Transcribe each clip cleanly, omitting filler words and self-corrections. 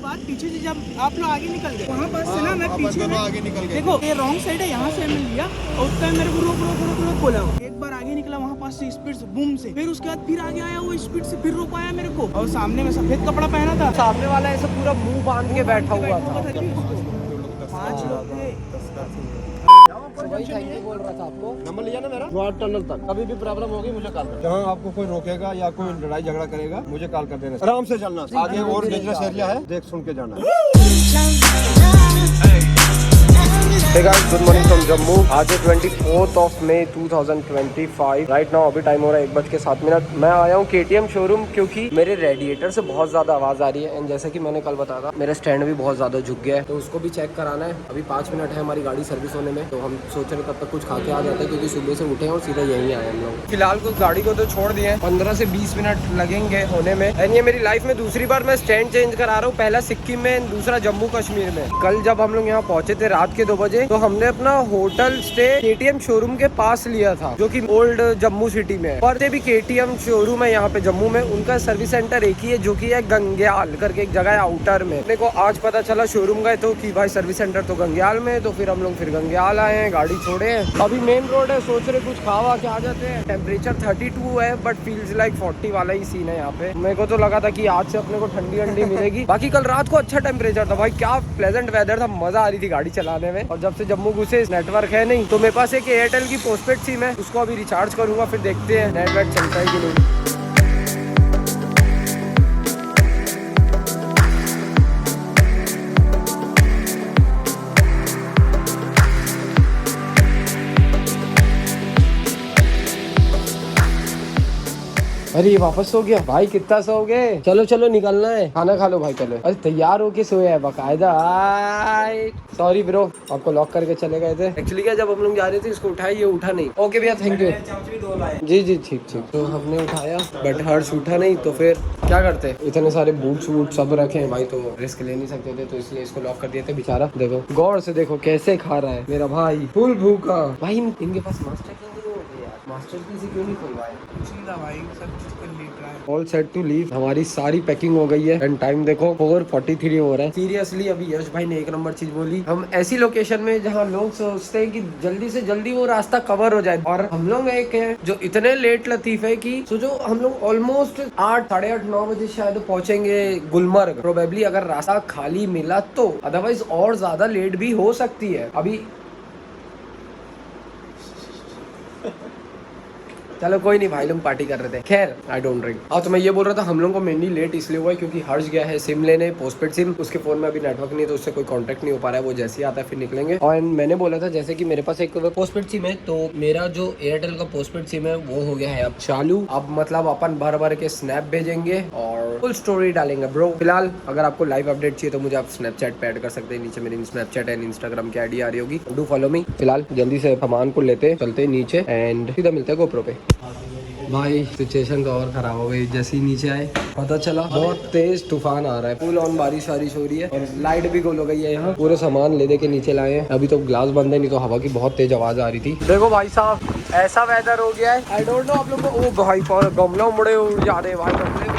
बाद पीछे से जब आप लोग आगे निकल गए वहाँ पास से ना मैं पीछे में आगे निकल गए। देखो ये रॉन्ग साइड है, यहाँ से मैंने लिया और उसका मेरे को रोक रोक रोक रोक बोला। एक बार आगे निकला वहाँ पास से स्पीड से बूम से, फिर उसके बाद फिर आगे आया वो स्पीड से फिर रोक पाया मेरे को। और सामने में सफेद कपड़ा पहना था, सामने वाला ऐसे पूरा मुंह बांध के बैठा हुआ था। 5 लोग थे। वही थैंक यू बोल रहा था आपको। नंबर लिया ना मेरा रोड टनल तक, कभी भी प्रॉब्लम होगी मुझे कॉल कर। जहाँ आपको कोई रोकेगा या कोई लड़ाई झगड़ा करेगा मुझे कॉल कर देना। आराम से चलना, आगे और डेंजरस एरिया है, देख सुन के जाना। Hey guys, good morning from Jammu. आज है 24th of May 2025। Right now अभी टाइम हो रहा है 1:07। मैं आया हूँ KTM शोरूम क्योंकि मेरे रेडिएटर से बहुत ज़्यादा आवाज़ आ रही है। एंड जैसे कि मैंने कल बताया था मेरा स्टैंड भी बहुत ज़्यादा झुक गया है, तो उसको भी चेक कराना है। अभी 5 मिनट है हमारी गाड़ी सर्विस होने में, तो हम सोच रहे तब तक कुछ खा के आ जाते हैं क्योंकि सुबह से उठे हैं और सीधा यहीं आए हम लोग। फिलहाल कुछ गाड़ी को तो छोड़ दिए, 15 से 20 मिनट लगेंगे होने में। एंड ये मेरी लाइफ में दूसरी बार मैं स्टैंड चेंज करा रहा हूँ, पहला सिक्किम में, दूसरा जम्मू कश्मीर में। कल जब हम लोग यहाँ पहुंचे थे रात के 2 बजे, तो हमने अपना होटल स्टे KTM शोरूम के पास लिया था जो कि ओल्ड जम्मू सिटी में है। और भी KTM शोरूम है यहाँ पे जम्मू में, उनका सर्विस सेंटर एक ही है जो कि है गंग्याल करके एक जगह है आउटर में। मेरे को आज पता चला शोरूम गए तो कि भाई सर्विस सेंटर तो गंग्याल में है, तो फिर हम लोग फिर गंग्याल आए हैं, गाड़ी छोड़े हैं। अभी मेन रोड है, सोच रहे कुछ खावा के आ जाते हैं। टेम्परेचर 32 है बट फील्स लाइक 40 वाला ही सीन है यहाँ पे। मेरे को तो लगा था कि आज से अपने को ठंडी ठंडी मिलेगी। बाकी कल रात को अच्छा टेम्परेचर था भाई, क्या प्लेजेंट वेदर था, मजा आ रही थी गाड़ी चलाने में। और जब से जम्मू घुसे नेटवर्क है नहीं, तो मेरे पास एक एयरटेल की पोस्टपेड सिम है, उसको अभी रिचार्ज करूंगा, फिर देखते हैं नेटवर्क चलता है कि नहीं। अरे ये वापस सो गया भाई, कितना सोओगे? चलो चलो निकलना है, खाना खा लो भाई पहले। अरे तैयार होके सोया है बकायदा। सॉरी ब्रो, आपको लॉक करके चले गए थे। एक्चुअली क्या, जब हम लोग जा रहे थे इसको उठाया, ये उठा नहीं। ओके भैया थैंक यू। जी जी ठीक ठीक। तो हमने उठाया बट हर्ष उठा नहीं, तो फिर क्या करते, इतने सारे बूट्स वूट सब रखे हैं भाई, तो रिस्क ले नहीं सकते थे, तो इसलिए इसको लॉक कर दिए थे। बेचारा देखो, गौर से देखो कैसे खा रहा है मेरा भाई, फुल भूखा। भाई इनके पास मास्टर की नहीं होगी यार, मास्टर की से क्यों नहीं खुलवाए? ऑल सेट टू लीव, हमारी सारी पैकिंग हो गई है। एंड टाइम देखो 4:43 हो रहा है। सीरियसली अभी यश भाई ने एक नंबर चीज बोली, हम ऐसी लोकेशन में जहाँ लोग सोचते हैं कि जल्दी से जल्दी वो रास्ता कवर हो जाए, और हम लोग एक है जो इतने लेट लतीफ है कि सोचो हम लोग ऑलमोस्ट 8, साढ़े 8, 9 बजे शायद पहुंचेंगे गुलमर्ग प्रोबेबली, अगर रास्ता खाली मिला तो। अदरवाइज और ज्यादा लेट भी हो सकती है। अभी चलो कोई नहीं भाई, लोग पार्टी कर रहे थे। खैर आई डोंट ड्रिंक। तो मैं ये बोल रहा था, हम लोग को मेनली लेट इसलिए हुआ है क्योंकि हर्ष गया है सिम लेने, पोस्टपेड सिम। उसके फोन में अभी नेटवर्क नहीं है, तो उससे कोई कांटेक्ट नहीं हो पा रहा है। वो जैसे ही आता है फिर निकलेंगे। और मैंने बोला था जैसे कि मेरे पास एक पोस्टपेड सिम है, तो मेरा जो एयरटेल का पोस्टपेड सिम है वो हो गया है अब चालू। अब मतलब अपन भर भर के स्नैप भेजेंगे और फुल स्टोरी डालेंगे ब्रो। फिलहाल अगर आपको लाइव अपडेट चाहिए तो मुझे आप स्नैपचैट पे ऐड कर सकते हैं, नीचे मेरी स्नैपचैट एंड इंस्टाग्राम की आईडी आ रही होगी, डू फॉलो मी। फिलहाल जल्दी से सामान को लेते चलते नीचे एंड सीधा मिलते हैं गोप्रो पे। भाई सिचुएशन तो और खराब हो गई, जैसे ही नीचे आए पता चला बहुत तेज तूफान आ रहा है, फुल ऑन बारिश वारिश हो रही है और लाइट भी गोल हो गई है। यहाँ पूरे सामान ले दे के नीचे लाए हैं, अभी तो ग्लास बंद है, नहीं तो हवा की बहुत तेज आवाज आ रही थी। देखो भाई साहब ऐसा वेदर हो गया है, आई डोंट नो आप लोग को। ओ भाई गमला उमड़े उड़ जा रहे भाई, गमले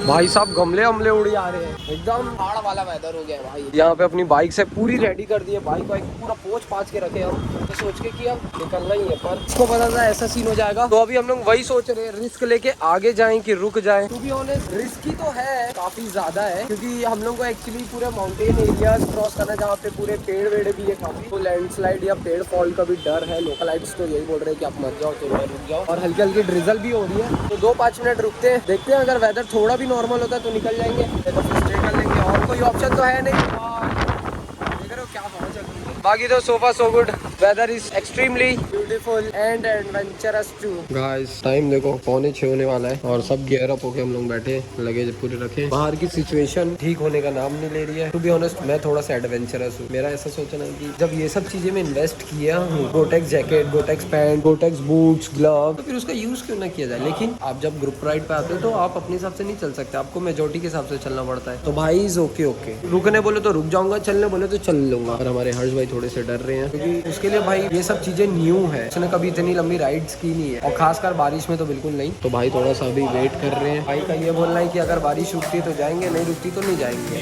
भाई साहब गमले अमले उड़ आ रहे हैं, एकदम पहाड़ वाला वेदर हो गया है भाई। यहाँ पे अपनी बाइक से पूरी रेडी कर दी है, बाइक वाइक पूरा पोंछ पाछ के रखे हम, तो सोच के कि अब निकलना ही है। पर इसको पता था ऐसा सीन हो जाएगा, तो अभी हम लोग वही सोच रहे हैं रिस्क लेके आगे जाएं कि रुक जाएं। टू बी ऑनेस्ट रिस्क ही तो है, काफी ज्यादा है, क्योंकि हम लोग को एक्चुअली पूरे माउंटेन एरियाज क्रॉस करना, जहाँ पे पूरे पेड़ वेड़ भी है काफी, तो लैंडस्लाइड या पेड़ फॉल का भी डर है। लोकलाइट्स तो यही बोल रहे हैं कि आप मत जाओ, तो रुक जाओ। और हल्की हल्की ड्रिजल भी हो रही है, तो 2-5 मिनट रुकते हैं, देखते हैं अगर वेदर थोड़ा भी नॉर्मल होता है तो निकल जाएंगे, तो फिर स्टे कर लेंगे। और कोई ऑप्शन तो है नहीं। देख रहे हो क्या हवा चल रही है। बाकी तो so far so good, weather is extremely beautiful and adventurous too. Guys time देखो 5:45 होने वाला है और सब गियर अप होके हम लोग बैठे, लगेज पूरे रखे। बाहर की सिचुएशन ठीक होने का नाम नहीं ले रही है। टू बी ऑनेस्ट मैं थोड़ा सा एडवेंचरस हूँ, मेरा ऐसा सोचना है कि जब ये सब चीजें में इन्वेस्ट किया हूँ, गोटेक्स जैकेट, गोटेक्स पैंट, गोटेक्स बूट्स, ग्लव, तो फिर उसका यूज क्यों ना किया जाए। लेकिन आप जब ग्रुप राइड पे आते हो तो आप अपने हिसाब से नहीं चल सकते, आपको मेजोरिटी के हिसाब से चलना पड़ता है। तो भाई ओके रुकने बोले तो रुक जाऊंगा, चलने बोले तो चल लूंगा। और हमारे हर्ष भाई थोड़े से डर रहे हैं क्योंकि उसके लिए भाई ये सब चीजें न्यू है, उसने कभी इतनी लंबी राइड्स की नहीं है और खासकर बारिश में तो बिल्कुल नहीं। तो भाई थोड़ा सा अभी वेट कर रहे हैं। भाई का ये बोलना है कि अगर बारिश रुकती है तो जाएंगे, नहीं रुकती तो नहीं जाएंगे।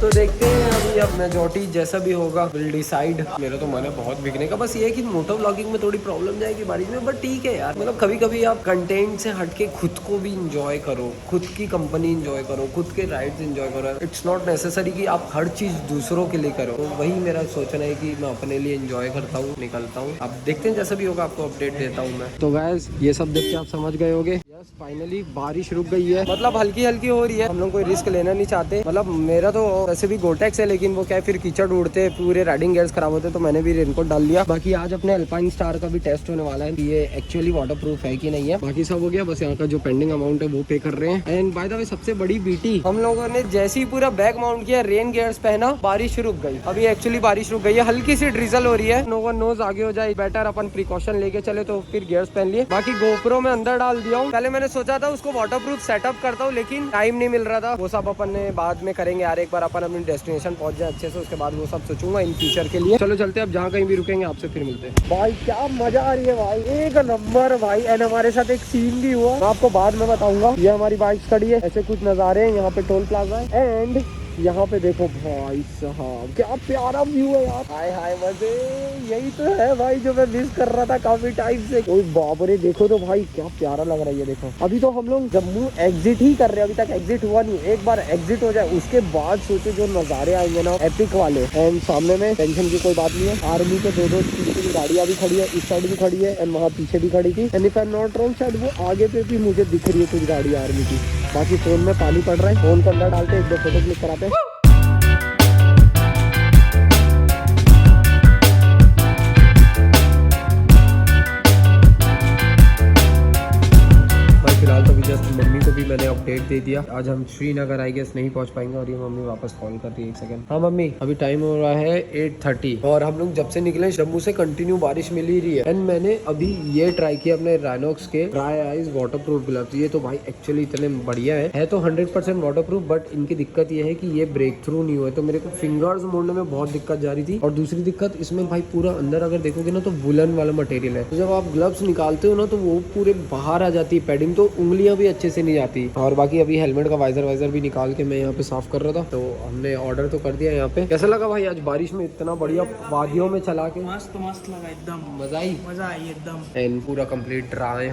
तो देखते हैं अभी, अब मेजॉरिटी जैसा भी होगा विल डिसाइड। मेरा तो मन है बहुत बिकने का, बस ये है कि मोटो व्लॉगिंग में थोड़ी प्रॉब्लम जाएगी बारिश में, बट ठीक है यार। मतलब कभी कभी आप कंटेंट से हटके खुद को भी इंजॉय करो, खुद की कंपनी इंजॉय करो, खुद के राइड्स इंजॉय करो। इट्स नॉट नेसेसरी कि आप हर चीज दूसरों के लिए करो। तो वही मेरा सोचना है कि मैं अपने लिए इंजॉय करता हूँ, निकलता हूँ। अब देखते हैं जैसा भी होगा, आपको अपडेट देता हूँ मैं। तो गाइस ये सब देख के आप समझ गए होगे, यस फाइनली बारिश रुक गई है। मतलब हल्की हल्की हो रही है, हम लोग कोई रिस्क लेना नहीं चाहते। मतलब मेरा तो वैसे भी गोटेक्स है, लेकिन वो क्या है फिर कीचड़ उड़ते, पूरे राइडिंग गियर्स खराब होते, तो मैंने भी रेनकोट डाल लिया। बाकी आज अपने अल्पाइन स्टार का भी टेस्ट होने वाला है कि ये एक्चुअली वाटर प्रूफ है कि नहीं है। बाकी सब हो गया, बस यहाँ का जो पेंडिंग अमाउंट है वो पे कर रहे हैं। एंड बाय द वे सबसे बड़ी बीटी, हम लोगों ने जैसे ही पूरा बैग माउंट किया, रेन गियर्स पहना, बारिश रुक गई। अभी एक्चुअली बारिश रुक गई है, हल्की सी ड्रिजल हो रही है। नो वन नोज आगे हो जाए, बेटर अपन प्रिकॉशन लेके चले, तो फिर गियर्स पहन लिए। बाकी गोप्रो में अंदर डाल दिया हूँ। पहले मैंने सोचा था उसको वाटर प्रूफ सेटअप करता हूँ, लेकिन टाइम नहीं मिल रहा था। वो सब अपन ने बाद में करेंगे यार, एक बार अपन अपनी डेस्टिनेशन पहुंच जाए अच्छे से, उसके बाद वो सब सोचूंगा इन फ्यूचर के लिए। चलो चलते हैं, अब जहाँ कहीं भी रुकेंगे आपसे फिर मिलते हैं। भाई क्या मजा आ रही है भाई, एक नंबर भाई। एंड हमारे साथ एक सीन भी हुआ, मैं आपको बाद में बताऊंगा। ये हमारी बाइक खड़ी है, ऐसे कुछ नजारे हैं। यहाँ पे टोल प्लाजा है एंड यहाँ पे देखो भाई साहब क्या प्यारा व्यू है यार। हाय हाय मजे, यही तो है भाई जो मैं मिस कर रहा था काफी टाइम से। ओए बाप रे, देखो तो भाई क्या प्यारा लग रहा है ये। देखो अभी तो हम लोग जम्मू एग्जिट ही कर रहे हैं, अभी तक एग्जिट हुआ नहीं। एक बार एग्जिट हो जाए उसके बाद सोचो जो नजारे आएंगे ना, एपिक वाले। एंड सामने में टेंशन की कोई बात नहीं है, आर्मी के दो तीन गाड़ियां भी खड़ी है, इस साइड भी खड़ी है एंड वहाँ पीछे भी खड़ी थी। And if I am not wrong शायद वो आगे पे भी मुझे दिख रही है कुछ गाड़ी आर्मी की। बाकी फोन में पानी पड़ रहा है, फोन को अंदर डालते एक दो फोटो क्लिक कराते हैं। फिलहाल तो जस्ट मम्मी को भी मैंने अपडेट दे दिया, आज हम श्रीनगर आई गेस नहीं पहुंच पाएंगे। और ये मम्मी वापस कॉल कर रही है, एक सेकंड। हाँ मम्मी, अभी टाइम हो रहा है 8:30 और हम लोग जब से निकले जम्मू से कंटिन्यू बारिश मिल ही रही है। एंड मैंने अभी ये ट्राई किया अपने राइनॉक्स के dry eyes water proof gloves. ये तो भाई एक्चुअली इतने बढ़िया है तो 100% वाटर प्रूफ, बट इनकी दिक्कत ये है कि ये ब्रेक थ्रू नहीं हुए, तो मेरे को फिंगर्स मोड़ने में बहुत दिक्कत जा रही थी। और दूसरी दिक्कत इसमें भाई पूरा अंदर अगर देखोगे ना तो वुलन वाला मटेरियल है, तो जब आप ग्लव्स निकालते हो ना तो वो पूरे बाहर आ जाती है पैडिंग, तो उंगलियां भी अच्छे से नहीं जाती। और बाकी अभी हेलमेट का वाइजर भी निकाल के मैं यहाँ पे साफ कर रहा था, तो हमने ऑर्डर तो कर दिया यहाँ पे। कैसा लगा भाई आज बारिश में इतना बढ़िया वादियों में चला के? मस्त लगा एकदम, मजा आई एकदम। एंड पूरा complete dry,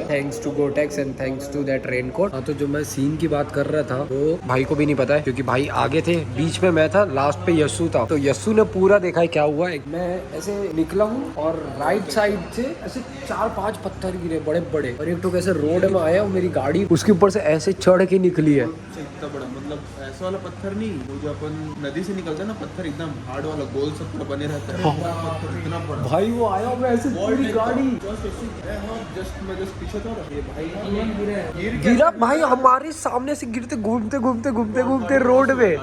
thanks to Goretex and thanks to that raincoat. हाँ, तो जो मैं सीन की बात कर रहा था वो भाई को भी नहीं पता है, क्योंकि भाई आगे थे, बीच में मैं था, लास्ट पे यस्सू था। तो यस्सू ने पूरा देखा है क्या हुआ है। मैं ऐसे निकला हूँ और राइट साइड से ऐसे 4-5 पत्थर गिरे बड़े बड़े, और एक तो कैसे रोड में आया और मेरी गाड़ी उसके ऊपर से ऐसे चढ़ के निकली है। इतना बड़ा, मतलब ऐसा वाला पत्थर नहीं, वो जो अपन नदी से निकलता है ना पत्थर, एकदम हार्ड वाला गोल सा पूरा बने रहता है। पत्थर इतना बड़ा भाई वो आया मैं ऐसे पूरी गाड़ी जस्ट मैं पीछे था, ये भाई गिरा भाई हमारे सामने से गिरते घूमते रोड में।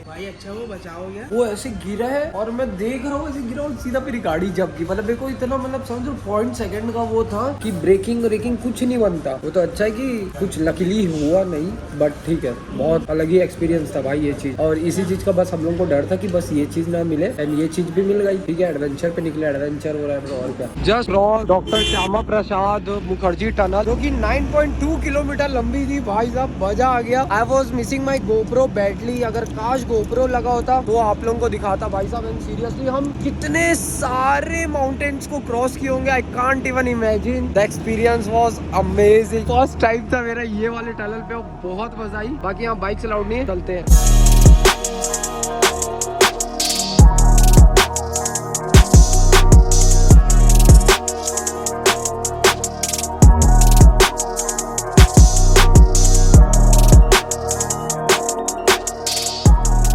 भाई अच्छा वो बचाओ गया, वो ऐसे गिरा है और मैं देख रहा हूँ ऐसे गिरा और सीधा मेरी गाड़ी जब की। मतलब देखो इतना, मतलब समझो 0.1 सेकंड का वो था कि ब्रेकिंग कुछ नहीं बनता। वो तो अच्छा है कि कुछ लकीली हुआ नहीं, बट ठीक है, बहुत अलग ही एक्सपीरियंस था भाई ये चीज। और इसी चीज का बस हम लोगों को डर था कि बस ये चीज ना मिले, एंड ये चीज भी मिल गई। ठीक है, एडवेंचर पे निकले, एडवेंचर हो रहा है और क्या। Just doctor Shyama Prasad Mukherjee tunnel, जो कि 9.2 किलोमीटर लंबी थी। भाई साहब मजा आ गया। I was missing my GoPro बैटली, अगर काश गोप्रो लगा होता तो आप लोगों को दिखाता भाई साहब। एंड सीरियसली हम कितने सारे माउंटेन्स को क्रॉस किए होंगे, I can't even imagine. The experience was amazing. First time था मेरा ये वाले टनल पे, बहुत मजा आई। बाकी यहाँ बाइक अलाउड नहीं है, चलते हैं।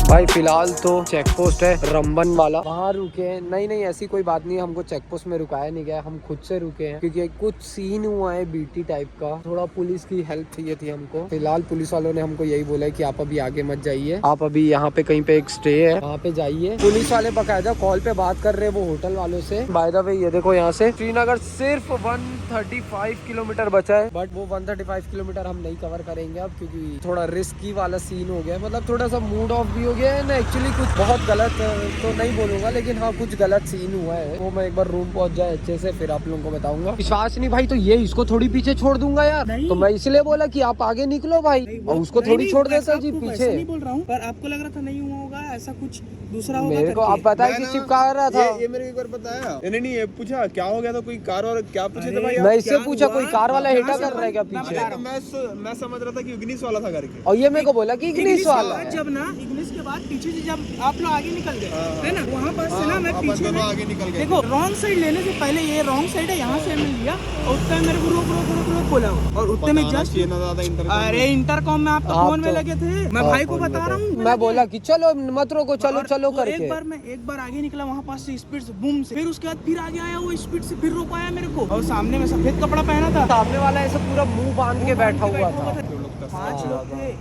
भाई फिलहाल तो चेक पोस्ट है रंबन वाला, वहाँ रुके हैं। नहीं ऐसी कोई बात नहीं, हमको चेक पोस्ट में रुकाया नहीं गया, हम खुद से रुके हैं क्योंकि कुछ सीन हुआ है बीटी टाइप का, थोड़ा पुलिस की हेल्प चाहिए थी हमको। फिलहाल पुलिस वालों ने हमको यही बोला है कि आप अभी आगे मत जाइए, आप अभी यहाँ पे कहीं पे एक स्टे है वहाँ पे जाइए। पुलिस वाले बकायदा कॉल पे बात कर रहे हैं वो होटल वालों से। बाय द वे ये देखो यहाँ से श्रीनगर सिर्फ 135 किलोमीटर बचा है, बट वो 135 किलोमीटर हम नहीं कवर करेंगे अब क्योंकि थोड़ा रिस्की वाला सीन हो गया, मतलब थोड़ा सा मूड ऑफ भी हो गया है ना। एक्चुअली कुछ बहुत गलत तो नहीं बोलूंगा, लेकिन हाँ कुछ गलत सीन हुआ है, वो मैं एक बार रूम पहुंच जाए अच्छे से फिर आप लोगों को बताऊंगा। विश्वास नहीं भाई तो ये इसको थोड़ी पीछे छोड़ दूंगा यार, तो मैं इसलिए बोला कि आप आगे निकलो भाई, और उसको थोड़ी छोड़ देता जी पीछे। नहीं बोल रहा हूँ, पर आपको लग रहा था नहीं हुआ होगा, ऐसा कुछ दूसरा होगा। मेरे को आप पता है कि चिपका रहा था, ये मेरे को एक बार बताया नहीं ये पूछा क्या हो गया था, कोई कार और क्या पूछे थे भाई? मैं इससे पूछा कोई कार वाला हेटा कर रहा है क्या पीछे, मैं समझ रहा था कि इग्निस वाला था करके, और ये मेरे को बोला कि इग्निस वाला है। जब ना इग्निस के बाद पीछे से जब आप लोग आगे निकल गए है ना, वहाँ पर से ना मैं पीछे में आगे निकल गए। देखो रॉन्ग साइड लेने से पहले ये रॉन्ग साइड है, यहाँ से मैंने लिया और उतना मेरे को रोक बोला, और उतने में जस्ट अरे इंटरकॉम में आप तो फोन में लगे थे, मैं भाई को बता रहा हूँ। मैं बोला कि चलो मत रोको, चलो करके एक बार आगे निकला वहाँ पास से स्पीड से बूम से, फिर उसके बाद फिर आगे आया वो स्पीड से, फिर रोक आया मेरे को, और सामने में सफेद कपड़ा पहना था, सामने वाला ऐसे पूरा मुंह बांध के बैठा हुआ था। 5 लोग थे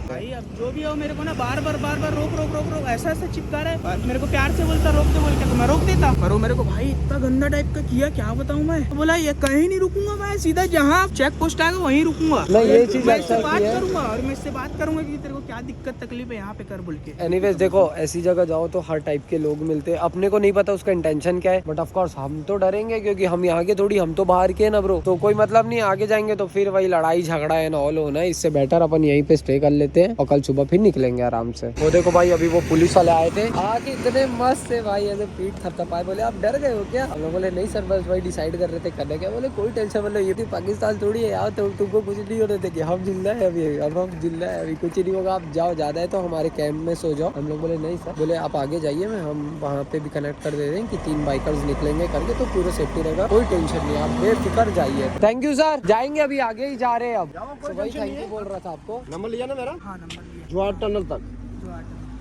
भाई। अब जो भी हो मेरे को ना बार बार रोक ऐसा चिपका रहा है, मेरे को प्यार से बोलता रोक दे बोल के, तो मैं रोक देता, पर वो मेरे को भाई इतना गंदा टाइप का किया, क्या बताऊं मैं। तो बोला ये कहीं नहीं रुकूंगा मैं, सीधा जहाँ चेक पोस्ट आएगा वहीं रुकूंगा। मैं ये चीज मैं इससे बात करूंगा, और मैं इससे बात करूंगा कि तेरे को क्या दिक्कत तकलीफ है यहाँ पे कर बोल के। एनीवेज देखो ऐसी जगह जाओ तो हर टाइप के लोग मिलते हैं, अपने को नहीं पता उसका इंटेंशन क्या है, बट ऑफ कोर्स हम तो डरेंगे क्योंकि हम यहाँ के थोड़ी, हम तो बाहर के ना ब्रो, तो कोई मतलब नहीं। आगे जाएंगे तो फिर वही लड़ाई झगड़ा है ना ऑल होना, इससे बेटर अपन यहीं पे स्टे कर लेते हैं और कल सुबह फिर निकलेंगे आराम से। वो देखो भाई अभी वो पुलिस वाले आए थे, आके इतने मस्त से भाई ऐसे पीठ थपथपाए, बोले आप डर गए हो क्या? हम लोग बोले नहीं सर बस भाई डिसाइड कर रहे थे करने क्या। बोले कोई टेंशन मतलब ये भी पाकिस्तान थोड़ी है यार, तुमको कुछ नहीं होने देंगे, हम जिंदा है अभी, अब हम जिंदा है अभी, कुछ नहीं होगा, आप जाओ, ज्यादा है तो हमारे कैंप में सो जाओ। हम लोग बोले नहीं सर, बोले आप आगे जाइए, मैं हम वहाँ पे भी कनेक्ट कर दे रहे हैं कि 3 बाइकर्स निकलेंगे करके, तो पूरा सेफ्टी रहेगा, कोई टेंशन नहीं, आप बेफिक्र जाइए। थैंक यू सर, जाएंगे अभी आगे ही जा रहे हैं अब। तो भाई थैंक यू बोल रहा था आपको। नंबर लिया ना मेरा? हाँ नंबर लिया। ज्वार टनल तक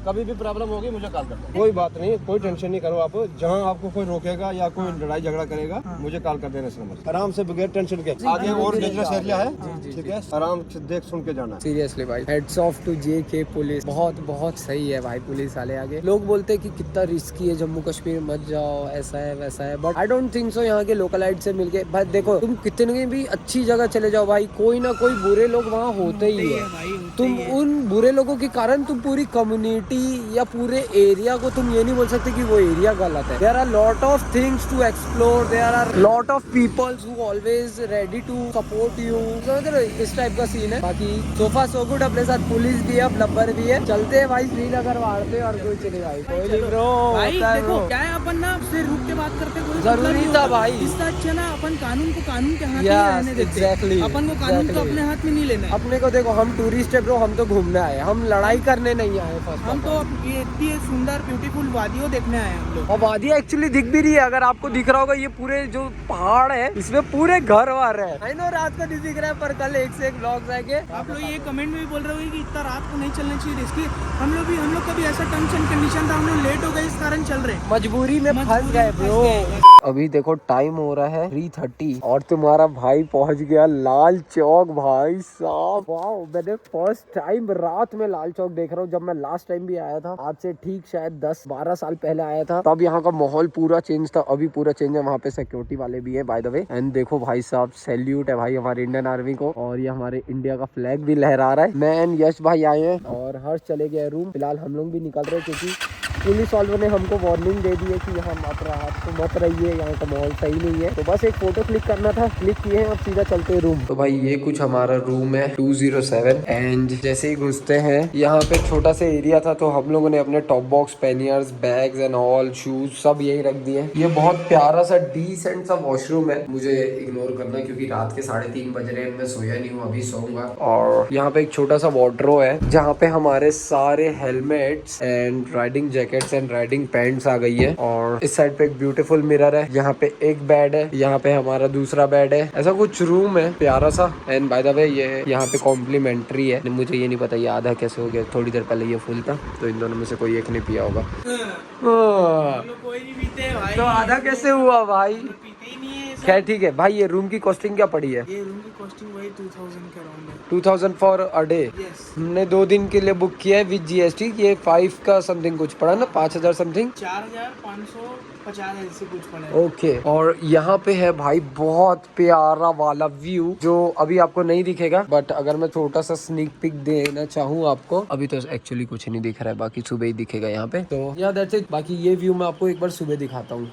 कभी भी प्रॉब्लम होगी मुझे कॉल कर देना। कोई बात नहीं, कोई टेंशन नहीं करो आप, जहाँ आपको कोई रोकेगा या कोई लड़ाई झगड़ा करेगा मुझे कॉल कर देना इस नंबर, आराम से बगैर टेंशन के। आगे और डेंजरस एरिया है, ठीक है, आराम से देख सुन के जाना। सीरियसली भाई heads off to JK police, बहुत सही है भाई पुलिस वाले। आगे लोग बोलते हैं कि कितना रिस्की है जम्मू कश्मीर, मत जाओ, ऐसा है वैसा है, but I don't think so. यहाँ के लोकलाइट से मिलके भाई देखो, तुम कितने भी अच्छी जगह चले जाओ भाई, कोई ना कोई बुरे लोग वहाँ होते ही है। तुम उन बुरे लोगों के कारण तुम पूरी कम्युनिटी या पूरे एरिया को तुम ये नहीं बोल सकते कि वो एरिया गलत है। There are lot of things to explore, there are lot of peoples who always ready to support you, इस टाइप का सीन है। बाकी सोफा सो गुड, अपने साथ पुलिस भी है, नंबर भी है, चलते हैं भाई श्रीनगर वाड़ते और कुछ नहीं भाई, कोई नहीं ब्रो। भाई देखो क्या है, अपन ना उससे रुक के बात करते कोई जरूरी था भाई, इससे अच्छा ना अपन कानून को कानून के हाथ में Yes, रहने देते। exactly, अपन को कानून को exactly. अपने हाथ में नहीं लेना है। अपने को देखो हम टूरिस्ट है ब्रो, हम तो घूमने आए, हम लड़ाई करने नहीं आए। फर्स्ट हम तो ये इतनी सुंदर ब्यूटीफुल वादियों देखने आए हैं हम लोग। और वादियाँ एक्चुअली दिख भी रही है, अगर आपको दिख रहा होगा ये पूरे जो पहाड़ है इसमें पूरे घर वार है। आई नो रात को नहीं दिख रहा है, पर कल एक से एक ब्लॉग्स आएंगे। आप लोग ये कमेंट में भी बोल रहे हो कि इतना रात को नहीं चलना चाहिए, रिस्की। हम लोग का भी ऐसा टर्म्स एंड कंडीशन था, हम लोग लेट हो गए इस कारण चल रहे हैं, मजबूरी में फंस गए ब्रो। अभी देखो टाइम हो रहा है 3:30 और तुम्हारा भाई पहुंच गया लाल चौक। भाई साहब वाओ, मैंने फर्स्ट टाइम रात में लाल चौक देख रहा हूँ। जब मैं लास्ट टाइम भी आया था, आज से ठीक शायद 10-12 साल पहले आया था, तब यहाँ का माहौल पूरा चेंज था, अभी पूरा चेंज है। वहाँ पे सिक्योरिटी वाले भी है बाय द वे। एंड देखो भाई साहब, सैल्यूट है भाई हमारे इंडियन आर्मी को, और ये हमारे इंडिया का फ्लैग भी लहरा रहा है। मैं एंड यश भाई आए हैं और हर्ष चले गए रूम। फिलहाल हम लोग भी निकल रहे हैं क्योंकि पुलिस वालों ने हमको वार्निंग दे दी है कि यहाँ मत रहिए, यहाँ का माहौल सही नहीं है। तो बस एक फोटो क्लिक करना था, क्लिक किए हैं, अब सीधा चलते हैं रूम। तो भाई ये कुछ हमारा रूम है 207 एंड जैसे ही घुसते हैं यहाँ पे छोटा सा एरिया था, तो हम लोगों ने अपने top box, panniers, bags and all shoes सब यही रख दिए। ये बहुत प्यारा सा डिसेंट सा वॉशरूम है, मुझे इग्नोर करना क्योंकि रात के 3:30 बज रहे हैं, मैं सोया नहीं हूँ, अभी सोऊंगा। और यहाँ पे एक छोटा सा वार्डरोब है जहाँ पे हमारे सारे helmets and riding jacket jackets and riding pants आ गई है। और इस साइड पे एक ब्यूटीफुल मिरर है, यहाँ पे एक बेड है, यहाँ पे हमारा दूसरा बेड है, ऐसा कुछ रूम है प्यारा सा। एंड बाय द वे ये यहाँ पे कॉम्प्लीमेंट्री है, मुझे ये नहीं पता ये आधा कैसे हो गया, थोड़ी देर पहले ये फुल था, तो इन दोनों में से कोई एक नहीं पिया होगा। हम लोग कोई नहीं पीते भाई, तो आधा कैसे हुआ भाई? पीते ही नहीं है। खैर ठीक है भाई, ये रूम की कॉस्टिंग क्या पड़ी है? ये रूम की कॉस्टिंग वही 2000 के अराउंड है। 2000 फॉर अ डे। यस, हमने 2 दिन के लिए बुक किया है विद जीएसटी। ये 5 का समथिंग कुछ पड़ा ना, 5000 समथिंग, 4550 ऐसे कुछ पड़ा है। ओके। और यहाँ पे है भाई बहुत प्यारा वाला व्यू जो अभी आपको नहीं दिखेगा, बट अगर मैं छोटा सा स्नीक पिक देना चाहूँ आपको, अभी तो एक्चुअली कुछ नहीं दिख रहा है, बाकी सुबह ही दिखेगा यहाँ पे। तो या दैट्स इट। बाकी ये व्यू मैं आपको एक बार सुबह दिखाता हूँ।